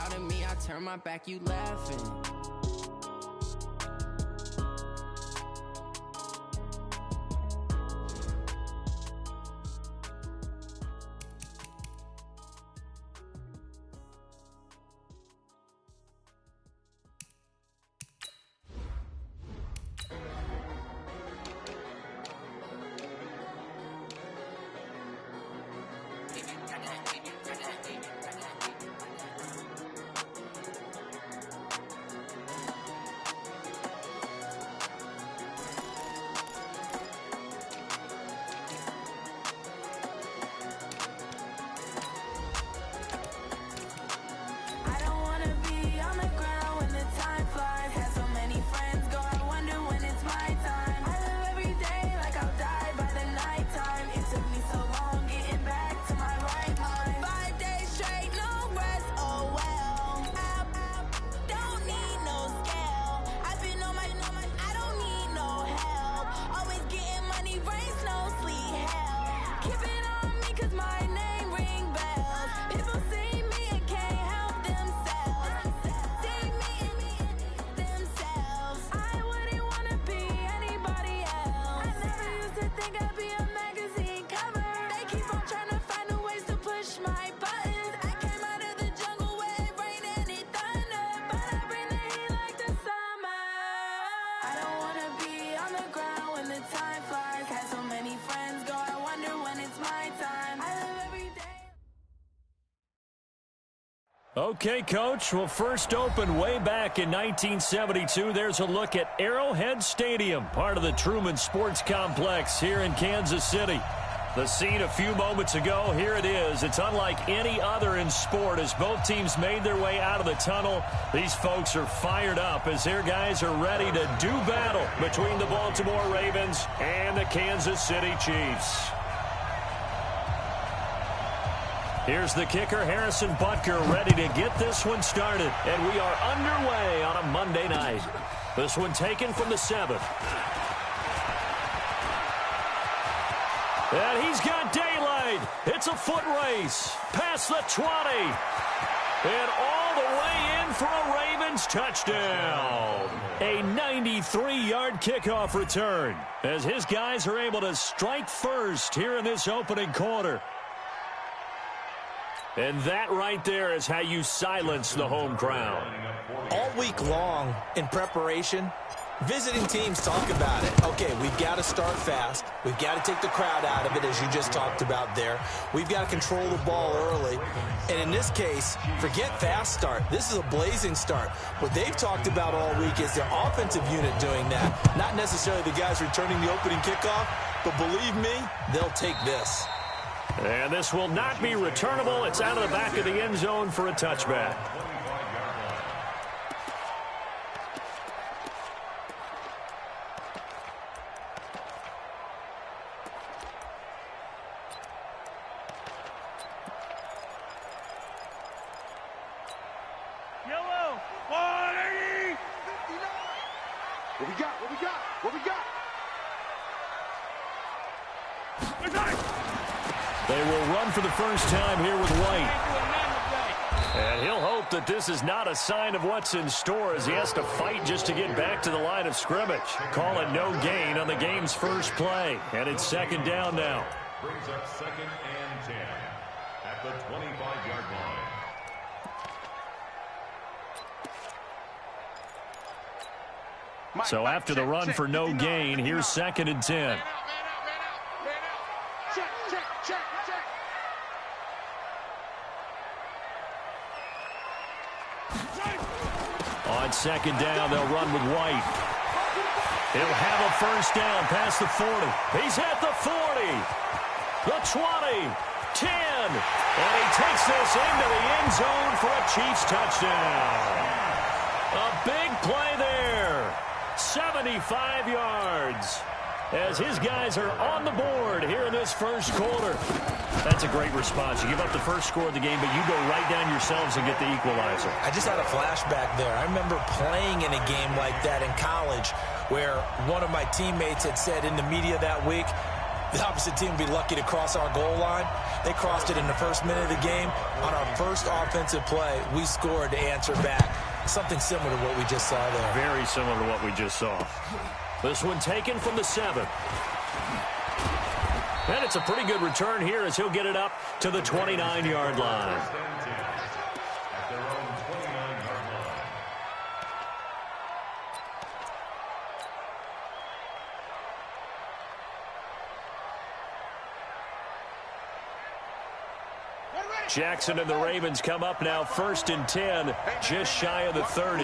proud of me, I turn my back, you laughing. Okay, Coach. Well, first opened way back in 1972. There's a look at Arrowhead Stadium, part of the Truman Sports Complex here in Kansas City. The scene a few moments ago, here it is. It's unlike any other in sport as both teams made their way out of the tunnel. These folks are fired up as their guys are ready to do battle between the Baltimore Ravens and the Kansas City Chiefs. Here's the kicker, Harrison Butker, ready to get this one started. And we are underway on a Monday night. This one taken from the 7. And he's got daylight. It's a foot race. Past the 20. And all the way in for a Ravens touchdown. A 93-yard kickoff return as his guys are able to strike first here in this opening quarter. And that right there is how you silence the home crowd. All week long in preparation, visiting teams talk about it. Okay, we've got to start fast. We've got to take the crowd out of it, as you just talked about there. We've got to control the ball early. And in this case, forget fast start. This is a blazing start. What they've talked about all week is the offensive unit doing that, not necessarily the guys returning the opening kickoff, but believe me, they'll take this. And this will not be returnable. It's out of the back of the end zone for a touchback. Yellow, 180. What we got? What we got? What we got? They will run for the first time here with White. And he'll hope that this is not a sign of what's in store as he has to fight just to get back to the line of scrimmage. Call it no gain on the game's first play. And it's second down now. Brings up 2nd and 10 at the 25-yard line. So after the run for no gain, here's 2nd and 10. On second down, they'll run with White. He'll have a first down past the 40. He's at the 40. The 20. 10. And he takes this into the end zone for a Chiefs touchdown. A big play there. 75 yards. As his guys are on the board here in this first quarter. That's a great response. You give up the first score of the game, but you go right down yourselves and get the equalizer. I just had a flashback there. I remember playing in a game like that in college where one of my teammates had said in the media that week, The opposite team would be lucky to cross our goal line. They crossed it in the first minute of the game. On our first offensive play, we scored to answer back. Something similar to what we just saw there. Very similar to what we just saw. This one taken from the 7. And it's a pretty good return here as he'll get it up to the 29-yard line. Jackson and the Ravens come up now 1st and 10, just shy of the 30.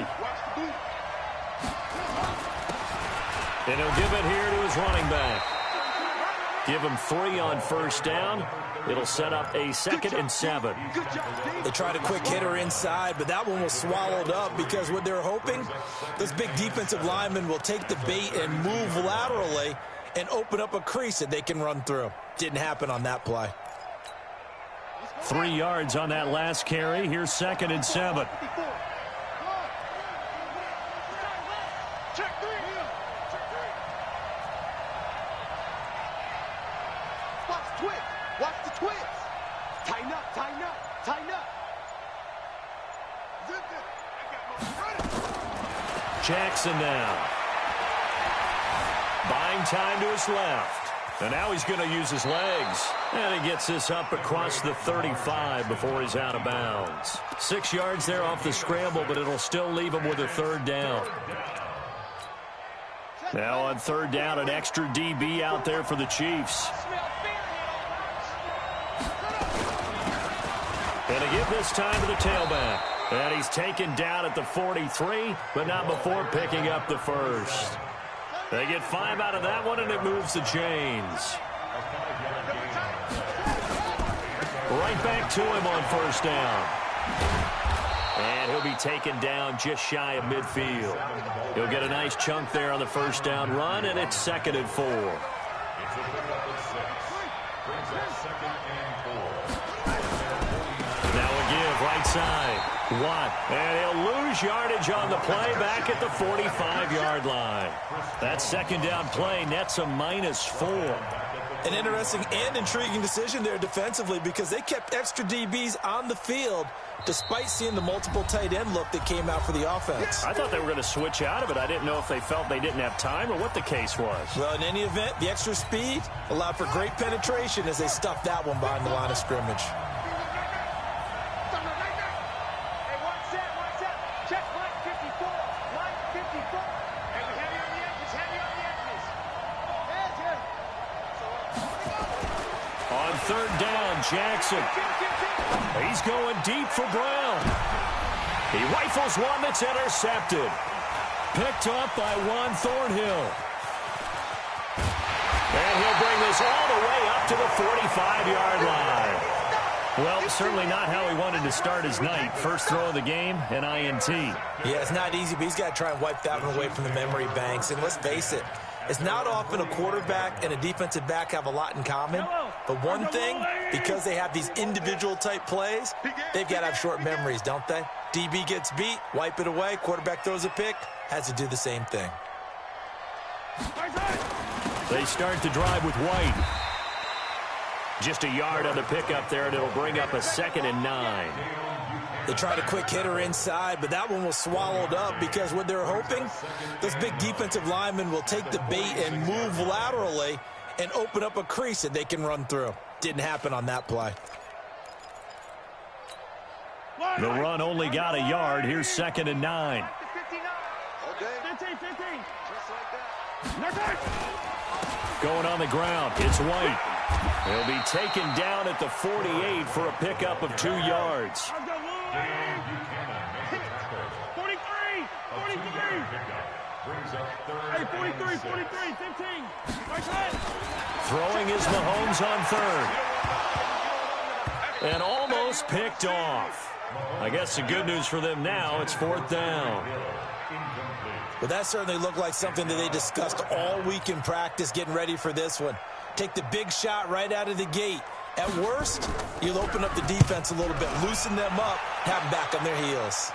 And he'll give it here to his running back. Give him 3 on 1st down. It'll set up a 2nd and 7. They tried a quick hitter inside, but that one was swallowed up because what they're hoping, those big defensive linemen will take the bait and move laterally and open up a crease that they can run through. Didn't happen on that play. 3 yards on that last carry. Here's 2nd and 7. Watch the twist. Tighten up, tighten up, tighten up. Jackson now. Buying time to his left. And now he's going to use his legs. And he gets this up across the 35 before he's out of bounds. 6 yards there off the scramble, but it'll still leave him with a 3rd down. Now on 3rd down, an extra DB out there for the Chiefs. And a give this time to the tailback. And he's taken down at the 43, but not before picking up the 1st. They get 5 out of that one, and it moves the chains. Right back to him on 1st down. And he'll be taken down just shy of midfield. He'll get a nice chunk there on the 1st down run, and it's 2nd and 4. Now a give right side. Watt, and he'll lose yardage on the play back at the 45-yard line. That 2nd down play nets a -4. An interesting and intriguing decision there defensively because they kept extra DBs on the field despite seeing the multiple tight end look that came out for the offense. I thought they were going to switch out of it. I didn't know if they felt they didn't have time or what the case was. Well, in any event, the extra speed allowed for great penetration as they stuffed that one behind the line of scrimmage. On 3rd down, Jackson. He's going deep for Brown. He rifles one that's intercepted. Picked up by Juan Thornhill. And he'll bring this all the way up to the 45-yard line. Well, certainly not how he wanted to start his night. First throw of the game, an INT. Yeah, it's not easy, but he's got to try and wipe that one away from the memory banks. And let's face it, it's not often a quarterback and a defensive back have a lot in common. But one thing, because they have these individual type plays, they've got to have short memories, don't they? DB gets beat, wipe it away, quarterback throws a pick, has to do the same thing. They start the drive with White. Just a yard on the pickup there, and it'll bring up a 2nd and 9. They tried a quick hitter inside, but that one was swallowed up because what they're hoping, those big defensive linemen will take the bait and move laterally and open up a crease that they can run through. Didn't happen on that play. The run only got a yard. Here's 2nd and 9. Going on the ground, it's White. He'll be taken down at the 48 for a pickup of 2 yards. 43, 15. Throwing is Mahomes on 3rd. And almost picked off. I guess the good news for them now, it's 4th down. Well, that certainly looked like something that they discussed all week in practice getting ready for this one. Take the big shot right out of the gate. At worst, you'll open up the defense a little bit, loosen them up, have them back on their heels.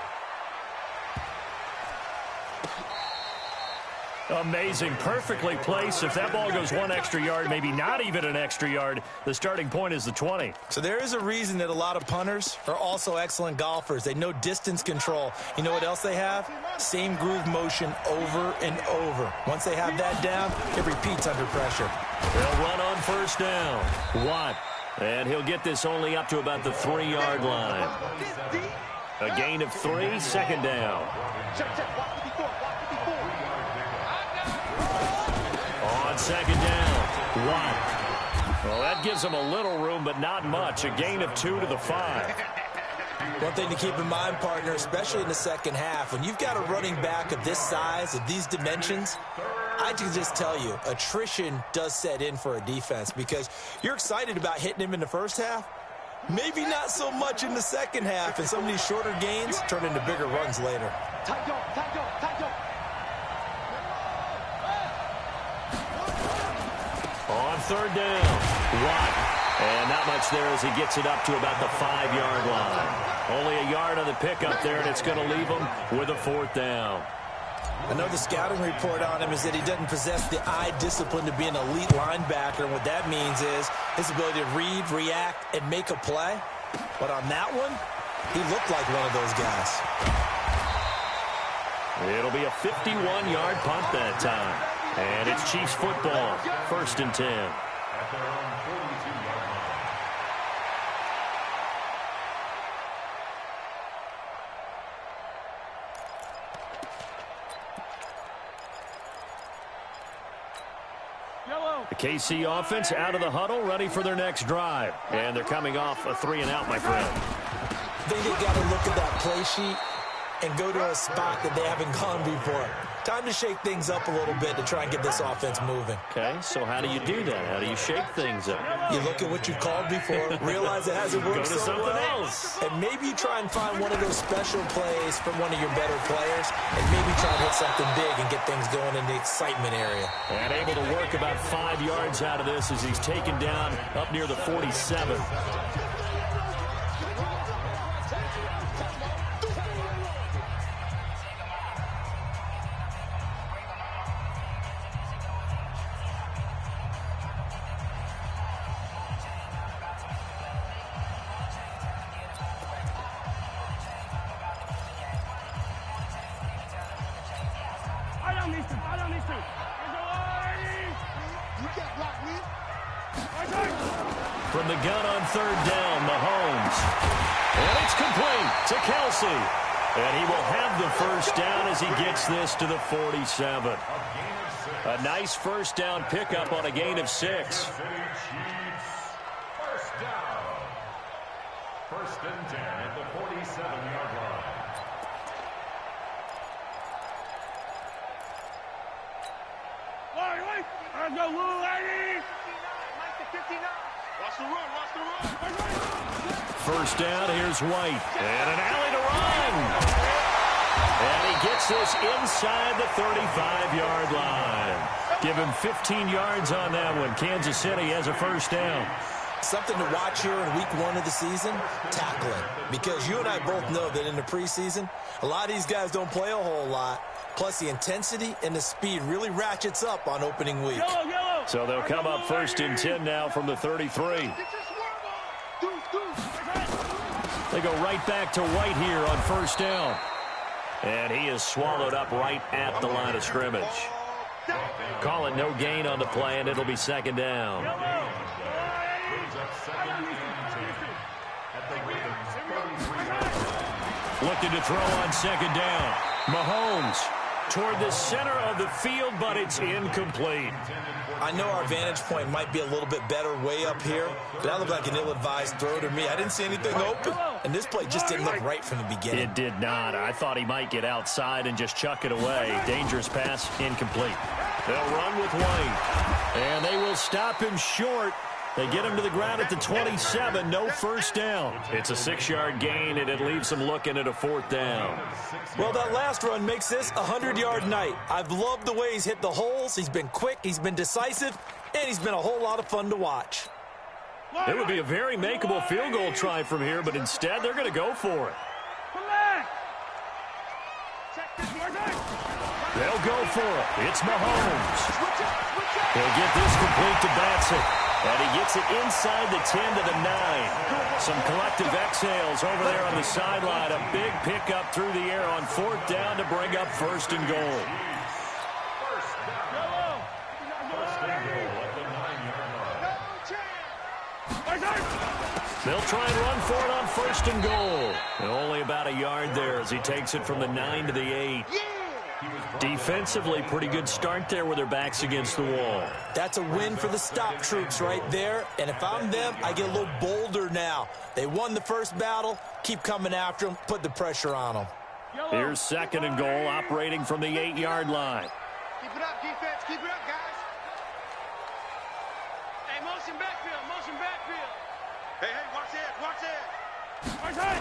Amazing. Perfectly placed. If that ball goes one extra yard, maybe not even an extra yard, the starting point is the 20. So there is a reason that a lot of punters are also excellent golfers. They know distance control. You know what else they have? Same groove motion over and over. Once they have that down, it repeats under pressure. They'll run on first down. Watt. And he'll get this only up to about the 3-yard line. A gain of 3, second down. On second down, Watt. Well, that gives them a little room, but not much. A gain of 2 to the 5. One thing to keep in mind, partner, especially in the second half, when you've got a running back of this size, of these dimensions, I can just tell you, attrition does set in for a defense because you're excited about hitting him in the first half. Maybe not so much in the second half, and some of these shorter gains turn into bigger runs later. On third down, Watt. And not much there as he gets it up to about the 5-yard line. Only a yard on the pickup there, and it's going to leave him with a 4th down. I know the scouting report on him is that he doesn't possess the eye discipline to be an elite linebacker. And what that means is his ability to read, react, and make a play. But on that one, he looked like one of those guys. It'll be a 51-yard punt that time. And it's Chiefs football, 1st and 10. At their own 42-yard line. The KC offense out of the huddle, ready for their next drive. And they're coming off a 3-and-out, my friend. I think they've got to look at that play sheet and go to a spot that they haven't gone before. Time to shake things up a little bit to try and get this offense moving. Okay, so how do you do that? How do you shake things up? You look at what you called before, realize it hasn't worked Go to so something well, else. and maybe you try and find one of those special plays from one of your better players, and maybe try to hit something big and get things going in the excitement area. And able to work about 5 yards out of this as he's taken down up near the 47. From the gun on third down, Mahomes. And it's complete to Kelsey. And he will have the first down as he gets this to the 47. A nice first down pickup on a gain of 6. First down. 1st and 10 at the 47-yard line. Let's go, Lou, lady! Watch the run, watch the run! First down, here's White. And an alley to run. And he gets this inside the 35-yard line. Give him 15 yards on that one. Kansas City has a first down. Something to watch here in week 1 of the season, tackling. Because you and I both know that in the preseason, a lot of these guys don't play a whole lot. Plus, the intensity and the speed really ratchets up on opening week. So they'll come up 1st and 10 now from the 33. They go right back to White here on first down. And he is swallowed up right at the line of scrimmage. Call it no gain on the play, and it'll be second down. Looking to throw on second down. Mahomes toward the center of the field, but it's incomplete. I know our vantage point might be a little bit better way up here, but that looked like an ill-advised throw to me. I didn't see anything open, and this play just didn't look right from the beginning. It did not. I thought he might get outside and just chuck it away. Dangerous pass, incomplete. They'll run with White, and they will stop him short. They get him to the ground at the 27, no first down. It's a 6-yard gain, and it leaves them looking at a 4th down. Well, that last run makes this a 100-yard night. I've loved the way he's hit the holes. He's been quick, he's been decisive, and he's been a whole lot of fun to watch. It would be a very makeable field goal try from here, but instead they're going to go for it. Check this, They'll go for it. It's Mahomes. He'll get this complete to Batson. And he gets it inside the 10 to the 9. Some collective exhales over there on the sideline. A big pickup through the air on 4th down to bring up 1st and goal. They'll try and run for it on 1st and goal. And only about a yard there as he takes it from the 9 to the 8. Defensively, pretty good start there with their backs against the wall. That's a win for the stop troops right there. And if I'm them, I get a little bolder now. They won the first battle. Keep coming after them. Put the pressure on them. Here's 2nd and goal, operating from the 8-yard line. Keep it up, defense. Keep it up, guys. Hey, motion backfield. Motion backfield. Hey, watch that. Watch that. Watch that.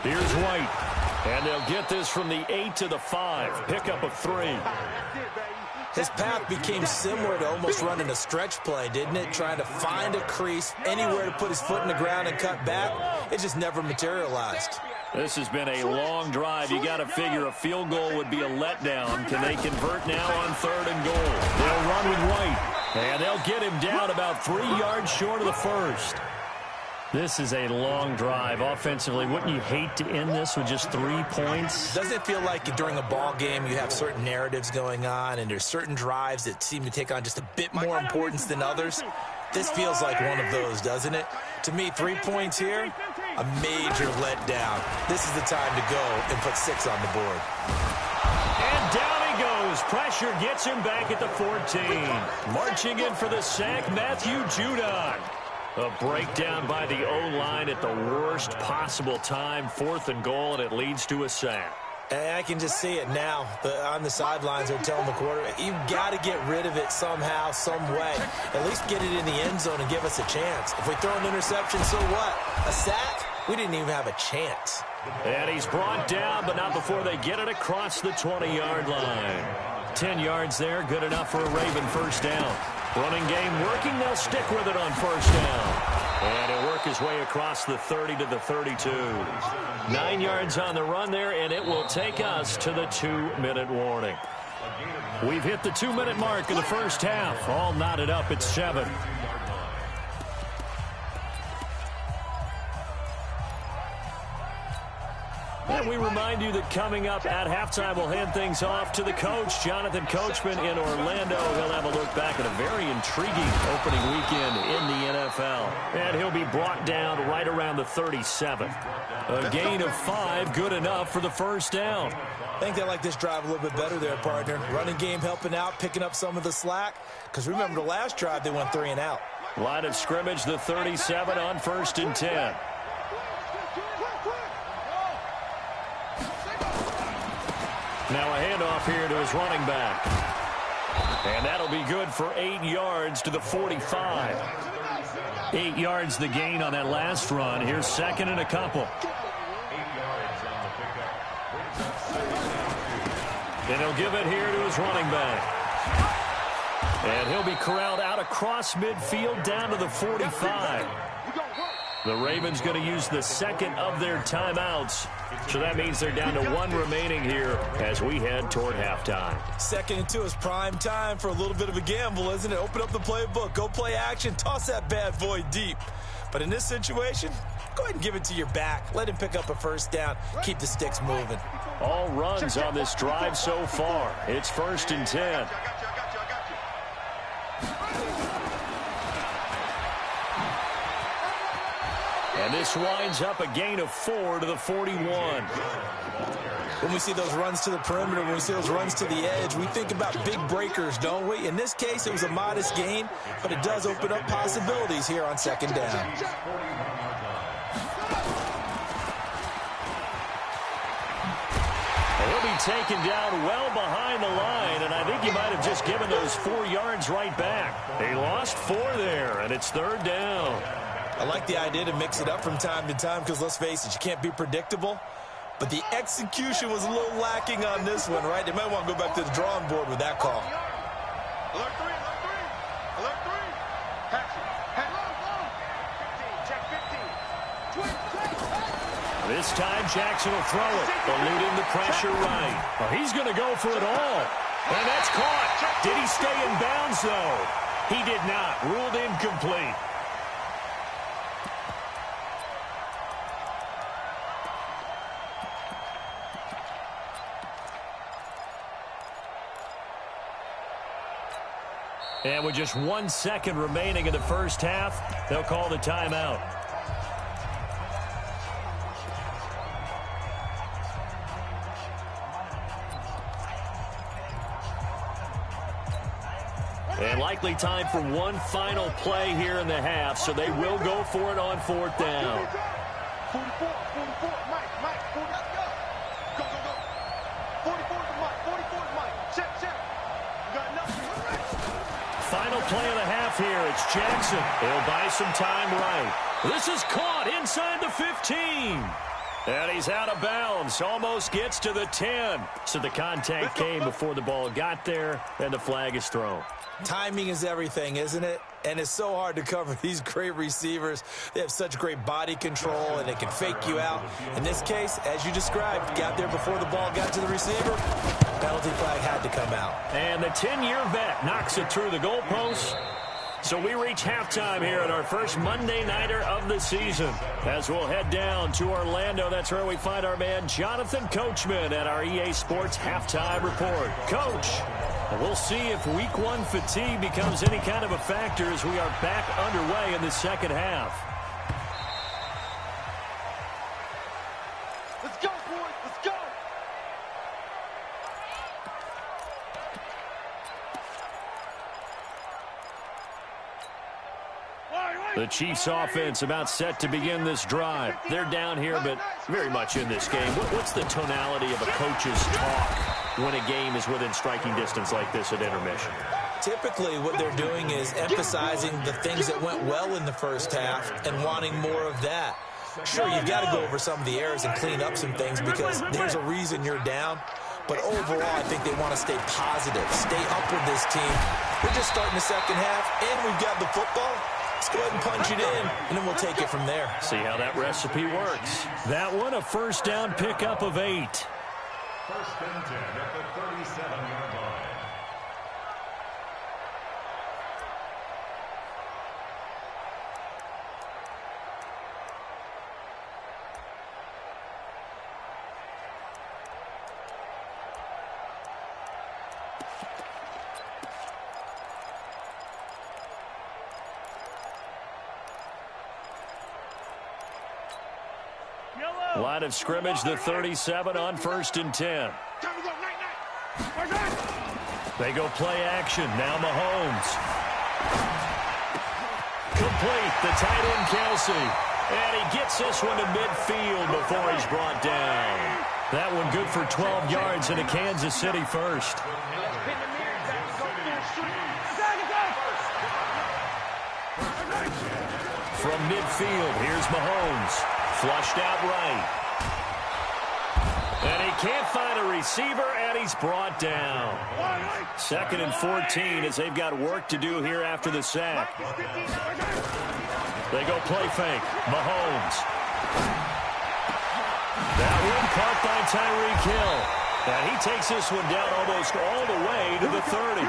Here's White. And they'll get this from the 8 to the 5. Pickup of 3. His path became similar to almost running a stretch play, didn't it? Trying to find a crease, anywhere to put his foot in the ground and cut back. It just never materialized. This has been a long drive. You got to figure a field goal would be a letdown. Can they convert now on 3rd and goal? They'll run with White. And they'll get him down about 3 yards short of the 1st. This is a long drive. Offensively, wouldn't you hate to end this with just 3 points? Doesn't it feel like during a ball game you have certain narratives going on and there's certain drives that seem to take on just a bit more importance than others? This feels like one of those, doesn't it? To me, 3 points here, a major letdown. This is the time to go and put 6 on the board. And down he goes. Pressure gets him back at the 14. Marching in for the sack, Matthew Judon. A breakdown by the O-line at the worst possible time. 4th and goal, and it leads to a sack. I can just see it now. On the sidelines, they're telling the quarterback, you've got to get rid of it somehow, some way. At least get it in the end zone and give us a chance. If we throw an interception, so what? A sack? We didn't even have a chance. And he's brought down, but not before they get it across the 20-yard line. 10 yards there, good enough for a Raven 1st down. Running game working, they'll stick with it on 1st down. And he'll work his way across the 30 to the 32. 9 yards on the run there, and it will take us to the 2-minute warning. We've hit the 2-minute mark of the first half. All knotted up at 7. And we remind you that coming up at halftime, we'll hand things off to the coach, Jonathan Coachman in Orlando. He'll have a look back at a very intriguing opening weekend in the NFL. And he'll be brought down right around the 37. A gain of 5, good enough for the 1st down. I think they like this drive a little bit better there, partner. Running game helping out, picking up some of the slack. Because remember the last drive, they went 3 and out. Line of scrimmage, the 37 on 1st and 10. Now a handoff here to his running back. And that'll be good for 8 yards to the 45. 8 yards the gain on that last run. Here's 2nd and a couple. 8 yards on the pickup. And he'll give it here to his running back. And he'll be corralled out across midfield down to the 45. The Ravens going to use the 2nd of their timeouts. So that means they're down to 1 remaining here as we head toward halftime. 2nd and 2 is prime time for a little bit of a gamble, isn't it? Open up the playbook, go play action, toss that bad boy deep. But in this situation, go ahead and give it to your back. Let him pick up a 1st down. Keep the sticks moving. All runs on this drive so far. It's 1st and 10. And this winds up a gain of 4 to the 41. When we see those runs to the perimeter, when we see those runs to the edge, we think about big breakers, don't we? In this case, it was a modest gain, but it does open up possibilities here on 2nd down. He'll be taken down well behind the line, and I think you might have just given those 4 yards right back. They lost 4 there, and it's 3rd down. I like the idea to mix it up from time to time because, let's face it, you can't be predictable. But the execution was a little lacking on this one, right? They might want to go back to the drawing board with that call. Alert 3, alert 3. Alert 3. Pass it. Check 15. This time Jackson will throw it, eluding the pressure right. Well, he's going to go for it all. And that's caught. Did he stay in bounds, though? He did not. Ruled incomplete. And with just 1 second remaining in the first half, they'll call the timeout. And likely time for one final play here in the half, so they will go for it on 4th down. 44, Mike, 40, go. 44 to Mike, 44 to Mike. Check. You got enough. Final play of the half here. It's Jackson. He'll buy some time right. This is caught inside the 15. And he's out of bounds. Almost gets to the 10. So the contact came before the ball got there, and the flag is thrown. Timing is everything, isn't it? And it's so hard to cover these great receivers. They have such great body control, and they can fake you out. In this case, as you described, got there before the ball got to the receiver. Penalty flag had to come out. And the 10-year vet knocks it through the goalpost. So we reach halftime here at our first Monday Nighter of the season. As we'll head down to Orlando, that's where we find our man Jonathan Coachman at our EA Sports Halftime Report. Coach, we'll see if Week 1 fatigue becomes any kind of a factor as we are back underway in the second half. Let's go, boys. Let's go. The Chiefs offense about set to begin this drive. They're down here, but very much in this game. What's the tonality of a coach's talk when a game is within striking distance like this at intermission? Typically, what they're doing is emphasizing the things that went well in the first half and wanting more of that. Sure, you've got to go over some of the errors and clean up some things because there's a reason you're down. But overall, I think they want to stay positive, stay up with this team. We're just starting the second half, and we've got the football. Let's go ahead and punch it in, and then we'll take it from there. See how that recipe works. That one, a first down pickup of 8. First and 10 at the 37-yard line. Line of scrimmage, the 37 on 1st and 10. They go play action. Now Mahomes. Complete. The tight end, Kelsey. And he gets this one to midfield before he's brought down. That one good for 12 yards into Kansas City first. From midfield, here's Mahomes. Flushed out right. And he can't find a receiver, and he's brought down. 2nd and 14 as they've got work to do here after the sack. They go play fake. Mahomes. That one caught by Tyreek Hill. And he takes this one down almost all the way to the 30.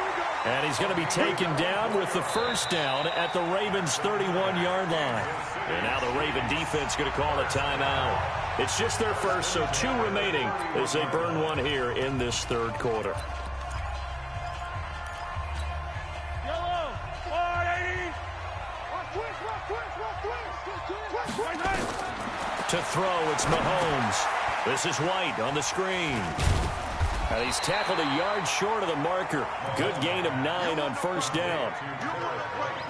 And he's going to be taken down with the first down at the Ravens' 31-yard line. And now the Raven defense going to call a timeout. It's just their first, so 2 remaining as they burn one here in this 3rd quarter. Yellow, 180. To throw, it's Mahomes. This is White on the screen. And he's tackled a yard short of the marker. Good gain of 9 on 1st down.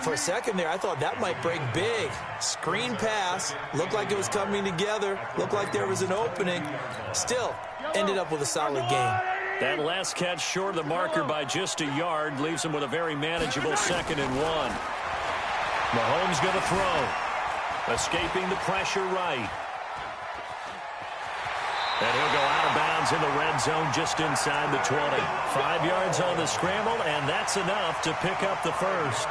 For a second there, I thought that might break big. Screen pass. Looked like it was coming together. Looked like there was an opening. Still, ended up with a solid gain. That last catch short of the marker by just a yard leaves him with a very manageable 2nd and 1. Mahomes going to throw. Escaping the pressure right. And he'll go out of bounds in the red zone just inside the 20. 5 yards on the scramble, and that's enough to pick up the first.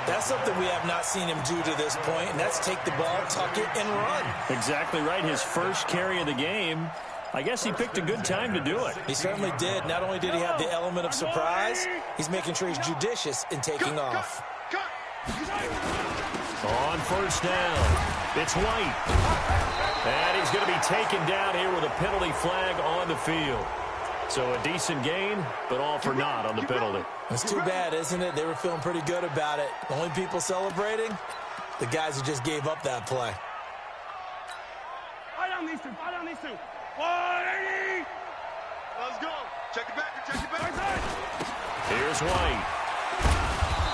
That's something we have not seen him do to this point, and that's take the ball, tuck it, and run. Exactly right. His first carry of the game. I guess he picked a good time to do it. He certainly did. Not only did he have the element of surprise, he's making sure he's judicious in taking off. On first down, it's White. And he's going to be taken down here with a penalty flag on the field. So a decent gain, but all for naught on the penalty. It's too bad, isn't it? They were feeling pretty good about it. The only people celebrating, the guys who just gave up that play. Right on these two. Right on these two. 180. Let's go. Check it back. Check it back. Here's White.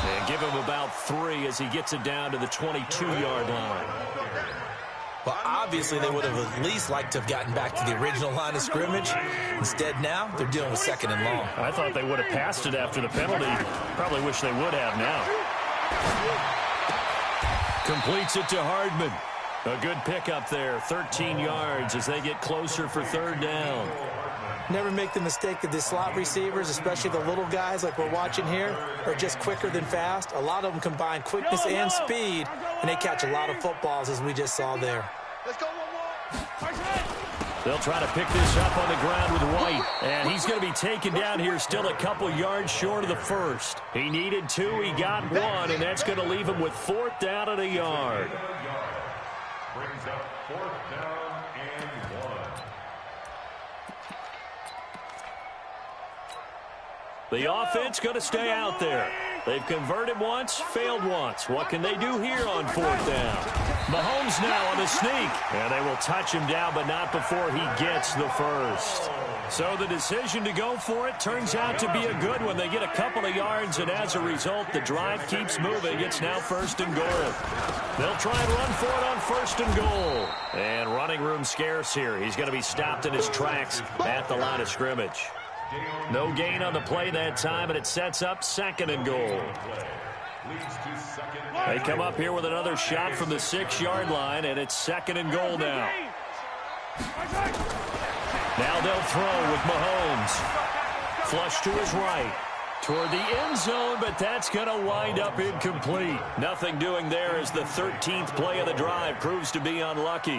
And give him about 3 as he gets it down to the 22-yard line. Well, obviously, they would have at least liked to have gotten back to the original line of scrimmage. Instead, now, they're dealing with 2nd and long. I thought they would have passed it after the penalty. Probably wish they would have now. Completes it to Hardman. A good pickup there, 13 yards as they get closer for 3rd down. Never make the mistake that the slot receivers, especially the little guys like we're watching here, are just quicker than fast. A lot of them combine quickness and speed, and they catch a lot of footballs, as we just saw there. Let's go one more. They'll try to pick this up on the ground with White, and he's going to be taken down here still a couple yards short of the first. He needed 2, he got 1, and that's going to leave him with 4th down and a yard. Brings up 4th down and 1. The offense going to stay out there. They've converted once, failed once. What can they do here on 4th down? Mahomes now on the sneak. And they will touch him down, but not before he gets the first. So the decision to go for it turns out to be a good one. They get a couple of yards, and as a result, the drive keeps moving. It's now 1st and goal. They'll try and run for it on 1st and goal. And running room scarce here. He's going to be stopped in his tracks at the line of scrimmage. No gain on the play that time, and it sets up 2nd and goal. They come up here with another shot from the 6-yard line, and it's 2nd and goal now. Now they'll throw with Mahomes. Flush to his right. Toward the end zone, but that's going to wind up incomplete. Nothing doing there as the 13th play of the drive proves to be unlucky.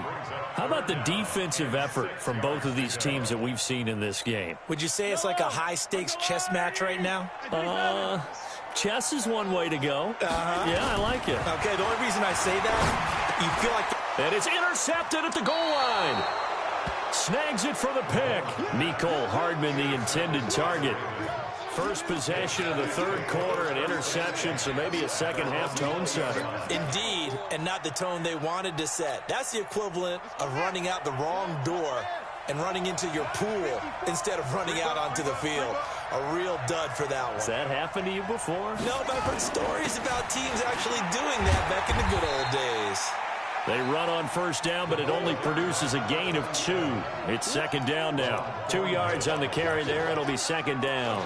How about the defensive effort from both of these teams that we've seen in this game? Would you say it's like a high-stakes chess match right now? Chess is one way to go. Yeah, I like it. Okay, the only reason I say that, you feel like... And it's intercepted at the goal line. Snags it for the pick. Mecole Hardman, the intended target. First possession of the 3rd quarter, an interception, so maybe a second-half tone setter. Indeed, and not the tone they wanted to set. That's the equivalent of running out the wrong door and running into your pool instead of running out onto the field. A real dud for that one. Has that happened to you before? No, but I've heard stories about teams actually doing that back in the good old days. They run on 1st down, but it only produces a gain of 2. It's 2nd down now. 2 yards on the carry there. It'll be 2nd down.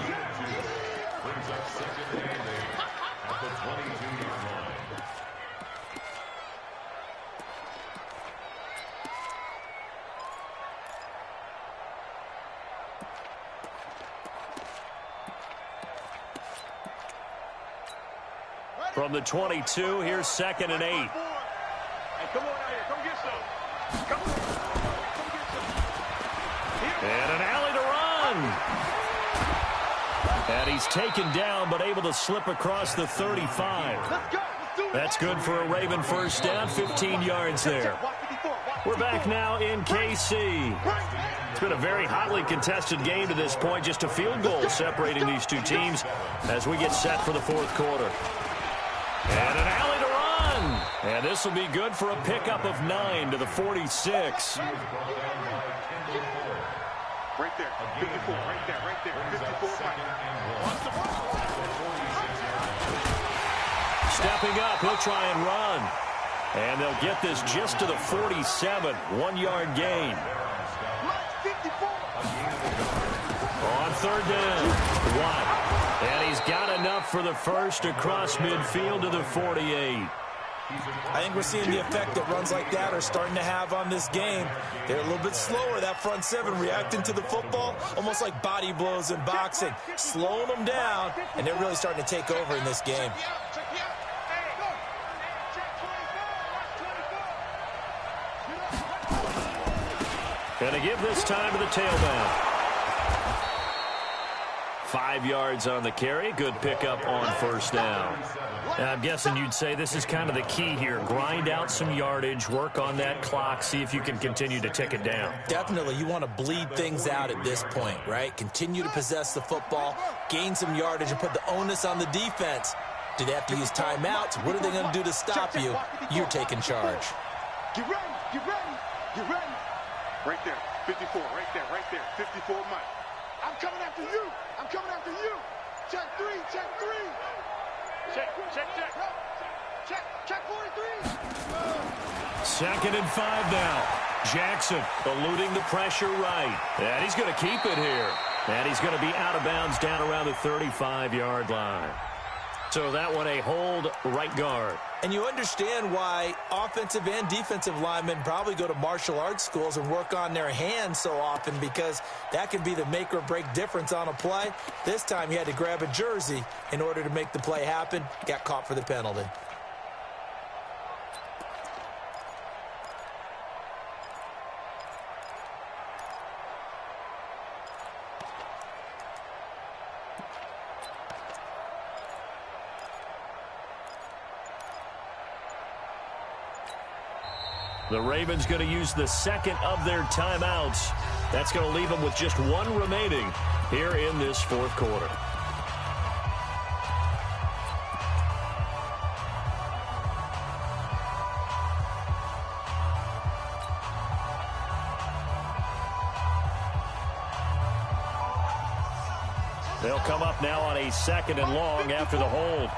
Brings up 2nd and 8 at the 22-yard line. From the 22, here's 2nd and 8. Come on out here. Come get some. Come get some. And an alley to run. And he's taken down, but able to slip across the 35. Let's go. Let's do it. That's good for a Raven 1st down, 15 yards there. We're back now in KC. It's been a very hotly contested game to this point. Just a field goal separating these two teams as we get set for the 4th quarter. And an alley to run. And this will be good for a pickup of 9 to the 46. Right there. 54. Right there. 54. Stepping up, he'll try and run. And they'll get this just to the 47. 1-yard gain. On 3rd down, Watt. And he's got enough for the first across midfield to the 48. I think we're seeing the effect that runs like that are starting to have on this game. They're a little bit slower, that front 7, reacting to the football, almost like body blows in boxing, slowing them down, and they're really starting to take over in this game. And to give this time to the tailback. 5 yards on the carry. Good pickup on first down. And I'm guessing you'd say this is kind of the key here. Grind out some yardage, work on that clock, see if you can continue to tick it down. Definitely. You want to bleed things out at this point, right? Continue to possess the football, gain some yardage, and put the onus on the defense. Do they have to use timeouts? What are they going to do to stop you? You're taking charge. Get ready, get ready, get ready. Right there, 54, right there, 54 Mike. I'm coming after you. I'm coming after you. Check 3, check 3. Check 43. 2nd and 5 now. Jackson eluding the pressure right. And he's going to keep it here. And he's going to be out of bounds down around the 35-yard line. So that one a hold right guard. And you understand why offensive and defensive linemen probably go to martial arts schools and work on their hands so often, because that can be the make or break difference on a play. This time he had to grab a jersey in order to make the play happen. Got caught for the penalty. The Ravens going to use the second of their timeouts. That's going to leave them with just one remaining here in this fourth quarter. They'll come up now on a 2nd and long after the hold.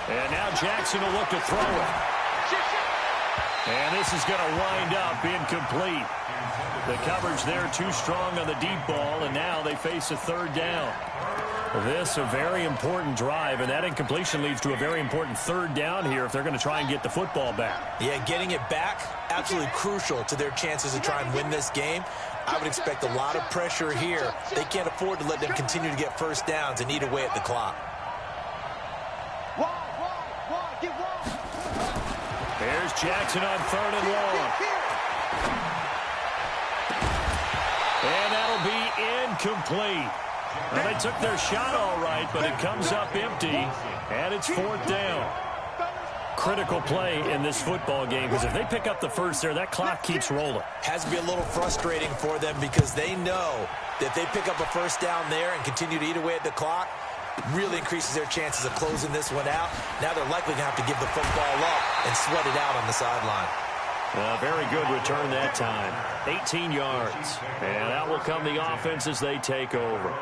And now Jackson will look to throw it. And this is going to wind up incomplete. The coverage there too strong on the deep ball, and now they face a 3rd down. This a very important drive, and that incompletion leads to a very important 3rd down here if they're going to try and get the football back. Yeah, getting it back, absolutely crucial to their chances to try and win this game. I would expect a lot of pressure here. They can't afford to let them continue to get first downs and eat away at the clock. Here's Jackson on 3rd and long. And that'll be incomplete. Well, they took their shot all right, but it comes up empty, and it's 4th down. Critical play in this football game, because if they pick up the first there, that clock keeps rolling. Has to be a little frustrating for them, because they know that if they pick up a first down there and continue to eat away at the clock, really increases their chances of closing this one out. Now they're likely going to have to give the football up and sweat it out on the sideline. Very good return that time. 18 yards. And out will come the offense as they take over.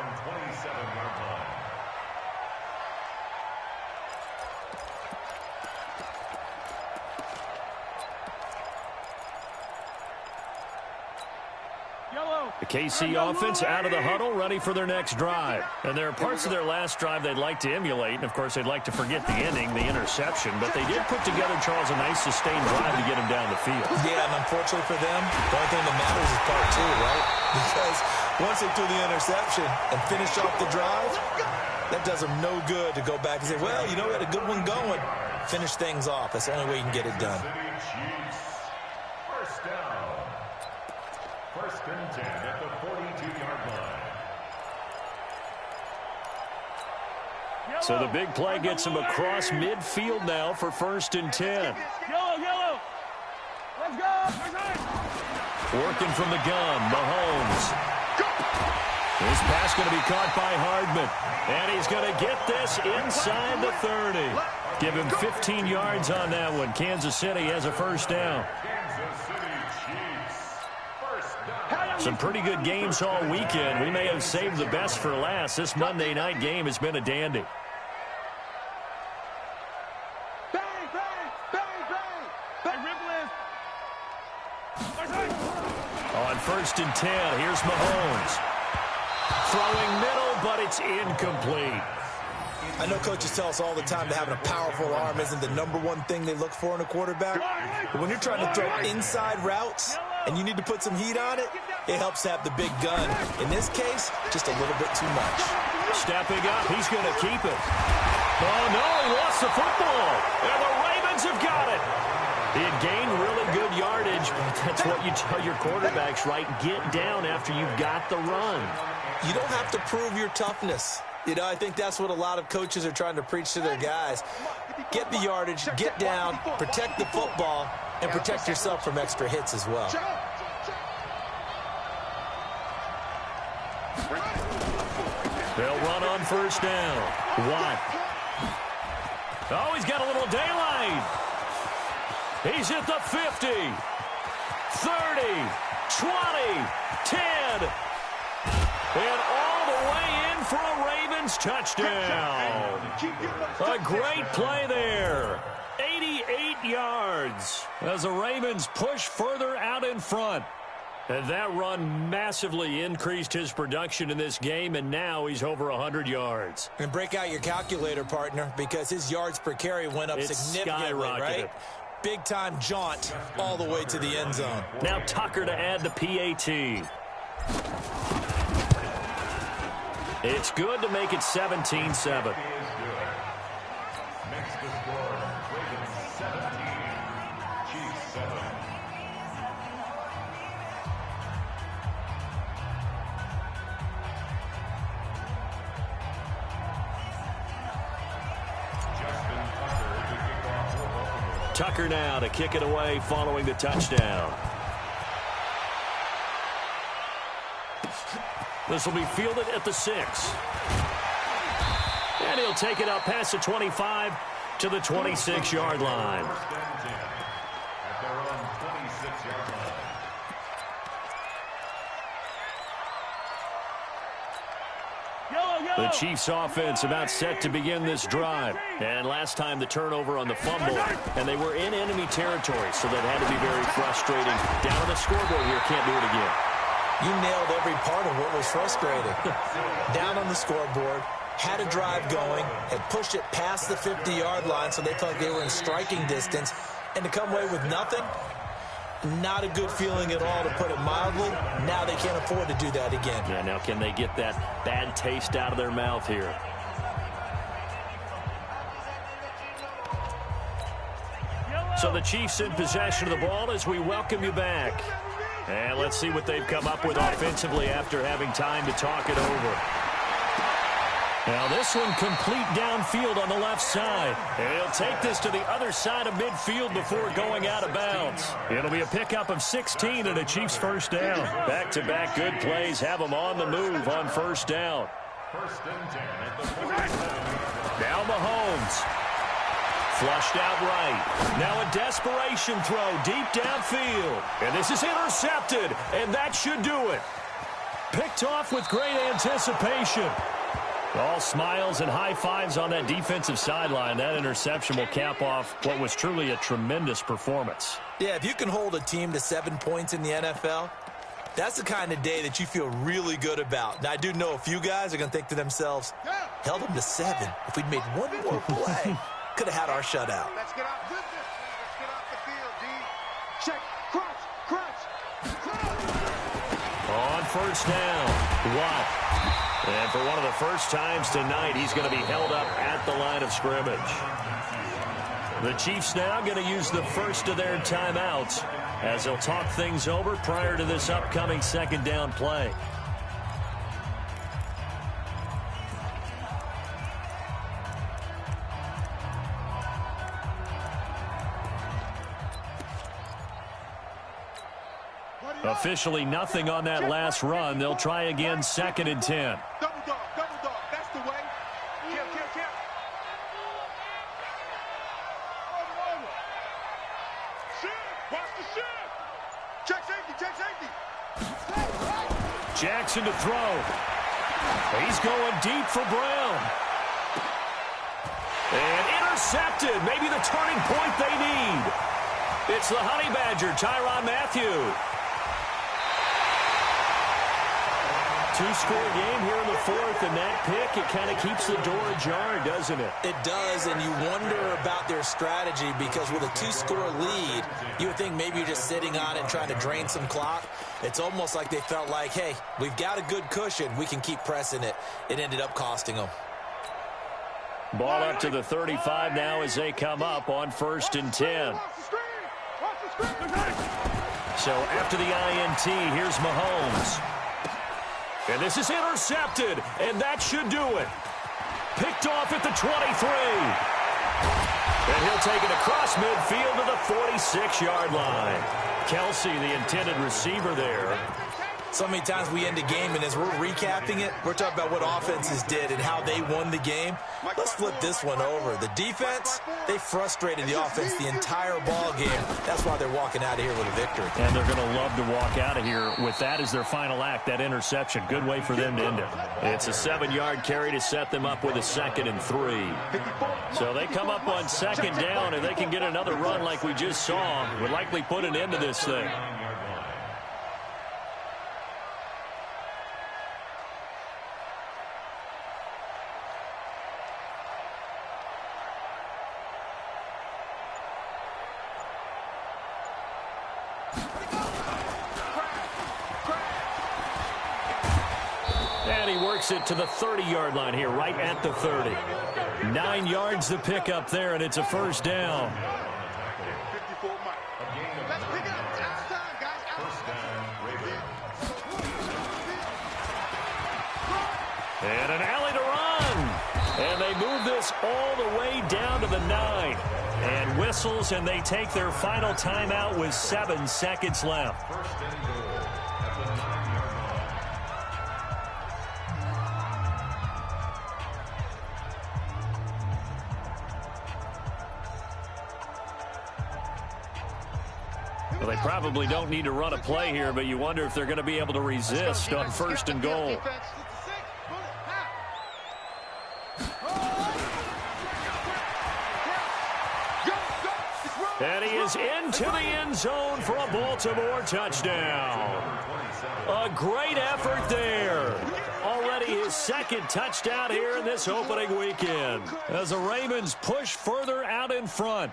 The KC offense out of the huddle, ready for their next drive. And there are parts of their last drive they'd like to emulate. And, of course, they'd like to forget the ending, the interception. But they did put together, Charles, a nice sustained drive to get him down the field. Yeah, and unfortunately for them, the only thing that matters is part 2, right? Because once they threw the interception and finished off the drive, that does them no good to go back and say, well, you know, we had a good one going. Finish things off. That's the only way you can get it done. First down. 1st and 10 at the 42-yard line. So the big play gets him across midfield now for 1st and 10. Yellow. Let's go. Working from the gun, Mahomes. This pass going to be caught by Hardman. And he's going to get this inside the 30. Give him 15 yards on that one. Kansas City has a first down. Kansas City Chiefs. First down. Some pretty good games all weekend. We may have saved the best for last. This Monday night game has been a dandy. On 1st and 10, here's Mahomes. Throwing middle, but it's incomplete. I know coaches tell us all the time that having a powerful arm isn't the #1 thing they look for in a quarterback. But when you're trying to throw inside routes and you need to put some heat on it, it helps to have the big gun. In this case, just a little bit too much. Stepping up, he's going to keep it. Oh, no, he lost the football. And the Ravens have got it. He had gained really good yardage, but that's what you tell your quarterbacks, right? Get down after you've got the run. You don't have to prove your toughness. You know, I think that's what a lot of coaches are trying to preach to their guys. Get the yardage, get down, protect the football, and protect yourself from extra hits as well. They'll run on first down. Watt. Oh, he's got a little daylight. He's at the 50, 30, 20, 10, and all the way in for a Ravens touchdown. A great play there. 88 yards as the Ravens push further out in front. And that run massively increased his production in this game, and now he's over 100 yards. And break out your calculator, partner, because his yards per carry went up significantly, right? Big-time jaunt all the way to the end zone. Now Tucker to add the PAT. It's good to make it 17-7. Tucker now to kick it away following the touchdown. This will be fielded at the 6. And he'll take it up past the 25 to the 26-yard line. The Chiefs offense about set to begin this drive. And last time the turnover on the fumble, and they were in enemy territory, so that had to be very frustrating. Down on the scoreboard here, can't do it again. You nailed every part of what was frustrating. Down on the scoreboard, had a drive going, had pushed it past the 50-yard line so they felt like they were in striking distance, and to come away with nothing, not a good feeling at all, to put it mildly. Now they can't afford to do that again. Yeah, now can they get that bad taste out of their mouth here? So the Chiefs in possession of the ball as we welcome you back. And let's see what they've come up with offensively after having time to talk it over. Now this one complete downfield on the left side. And he'll take this to the other side of midfield before going out of bounds. It'll be a pickup of 16 and a Chiefs first down. Back-to-back good plays have them on the move on first down. Now Mahomes. Flushed out right. Now a desperation throw deep downfield. And this is intercepted, and that should do it. Picked off with great anticipation. All smiles and high fives on that defensive sideline. That interception will cap off what was truly a tremendous performance. Yeah, if you can hold a team to 7 points in the NFL, that's the kind of day that you feel really good about. Now, I do know a few guys are going to think to themselves, held them to 7. If we'd made one more play, could have had our shutout. Let's get off this. Let's get off the field, D. Check. Crunch. On first down, Watt. And for one of the first times tonight, he's going to be held up at the line of scrimmage. The Chiefs now going to use the first of their timeouts as they'll talk things over prior to this upcoming second down play. Officially nothing on that last run. They'll try again, 2nd and 10. Double dog. That's the way. Kill. Shift. Watch the shift. Check safety. Jackson to throw. He's going deep for Brown. And intercepted. Maybe the turning point they need. It's the Honey Badger, Tyrann Mathieu. two-score game here in the fourth, and that pick, it kind of keeps the door ajar, doesn't it? It does, and you wonder about their strategy because with a two-score lead, you would think maybe you're just sitting on it and trying to drain some clock. It's almost like they felt like, hey, we've got a good cushion. We can keep pressing it. It ended up costing them. Ball up to the 35 now as they come up on 1st and 10. So after the INT, here's Mahomes. And this is intercepted, and that should do it. Picked off at the 23. And he'll take it across midfield to the 46-yard line. Kelsey, the intended receiver there. So many times we end a game, and as we're recapping it, we're talking about what offenses did and how they won the game. Let's flip this one over. The defense, they frustrated the offense the entire ball game. That's why they're walking out of here with a victory. And they're going to love to walk out of here with that as their final act, that interception. Good way for them to end it. It's a 7-yard carry to set them up with a 2nd and 3. So they come up on 2nd down, and they can get another run like we just saw. Would likely put an end to this thing. It to the 30-yard line here, right at the 30. 9 yards to pick up there, and it's a 1st down. And an alley to run. And they move this all the way down to the 9. And whistles, and they take their final timeout with 7 seconds left. Well, they probably don't need to run a play here, but you wonder if they're going to be able to resist on 1st and goal. And he is into the end zone for a Baltimore touchdown. A great effort there. Already his 2nd touchdown here in this opening weekend as the Ravens push further out in front.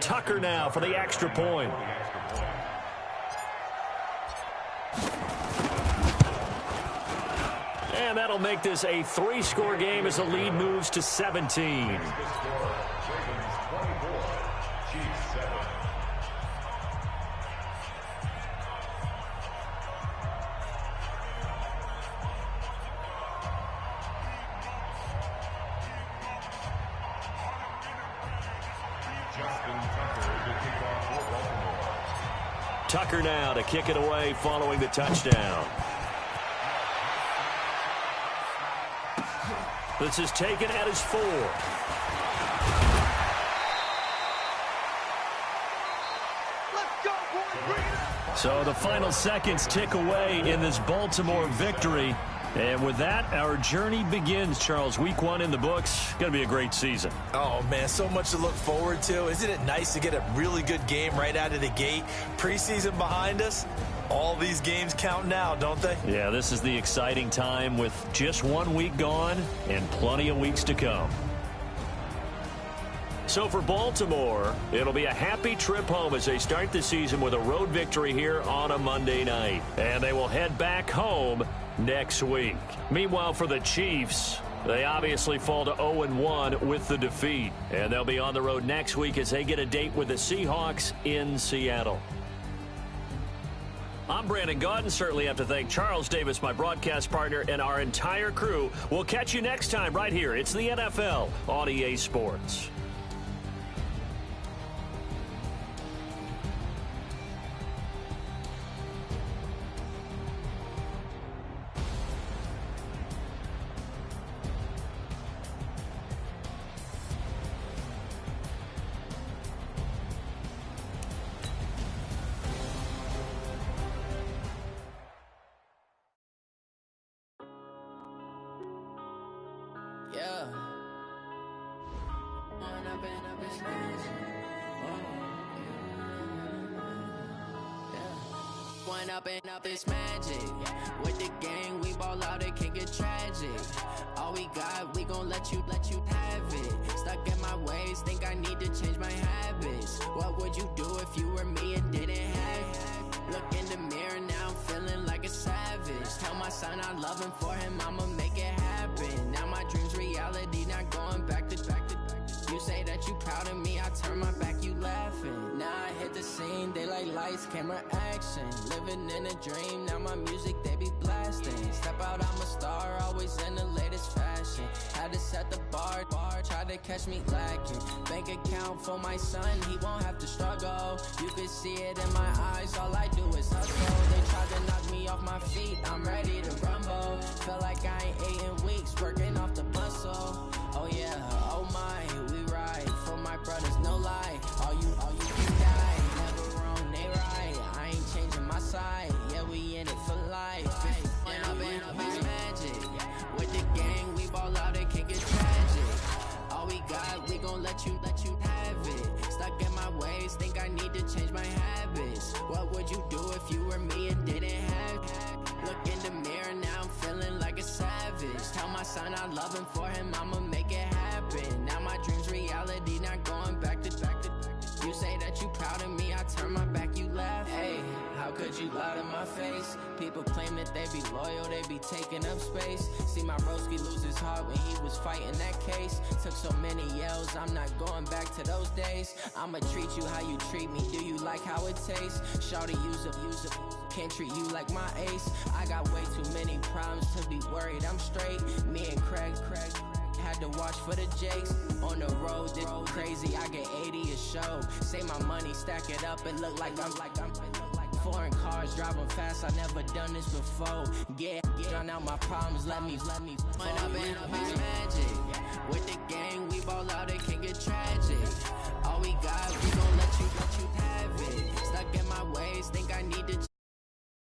Tucker now for the extra point. And that'll make this a 3-score game as the lead moves to 17. Tucker now to kick it away following the touchdown. This is taken at his 4. So the final seconds tick away in this Baltimore victory. And with that, our journey begins, Charles. Week 1 in the books. Going to be a great season. Oh, man, so much to look forward to. Isn't it nice to get a really good game right out of the gate? Preseason behind us. All these games count now, don't they? Yeah, this is the exciting time with just 1 week gone and plenty of weeks to come. So for Baltimore, it'll be a happy trip home as they start the season with a road victory here on a Monday night. And they will head back home next week. Meanwhile, for the Chiefs, they obviously fall to 0-1 with the defeat. And they'll be on the road next week as they get a date with the Seahawks in Seattle. I'm Brandon Gaudin. Certainly have to thank Charles Davis, my broadcast partner, and our entire crew. We'll catch you next time right here. It's the NFL on EA Sports. Yeah. up, it's magic. With the gang, we ball out, it can get tragic. All we got, we gon' let you have it. Stuck in my ways, think I need to change my habits. What would you do if you were me and didn't have it? Look in the mirror, now I'm feeling like a savage. Tell my son I love him, for him I'ma make it happen. Now my dream's reality, not going back to. You say that you proud of me, I turn my back, you laughing. Now I hit the scene, they like lights, camera, action. Living in a dream, now my music, they be blasting. Step out, I'm a star, always in the latest fashion. Had to set the bar, try to catch me lacking. Bank account for my son, he won't have to struggle. You can see it in my eyes, all I do is hustle. They tried to knock me off my feet, I'm ready to rumble. Feel like I ain't ate in weeks, working off the muscle. Oh yeah, oh my, we ride for my brothers, no lie. All you can die, never wrong, they right. I ain't changing my side, yeah, we in it for life. Up, it's magic. With the gang, we ball out, it can get tragic. All we got, we gon' let you have it. Stuck in my ways, think I need to change my habits. What would you do if you were me and didn't have it? Look in the mirror, now I'm feeling like a savage. Tell my son I love him, for him I'ma make it happen. Now my dream's reality, not going back to. You say that you proud of me, I turn my back, you laugh. Hey, how could you lie to my face? People claim that they be loyal, they be taking up space. See my broski lose his heart when he was fighting that case. Took so many yells, I'm not going back to those days. I'ma treat you how you treat me, do you like how it tastes? Shawty, use up, can't treat you like my ace. I got way too many problems to be worried, I'm straight. Me and Craig had to watch for the Jakes. On the road, this crazy, I get 80 a show. Say my money, stack it up, it look like I'm foreign cars, driving fast, I never done this before. Yeah, drown out my problems, let me up, it's magic. With the gang, we ball out, it can get tragic. All we got, we gon' let you have it. Stuck in my ways, think I need to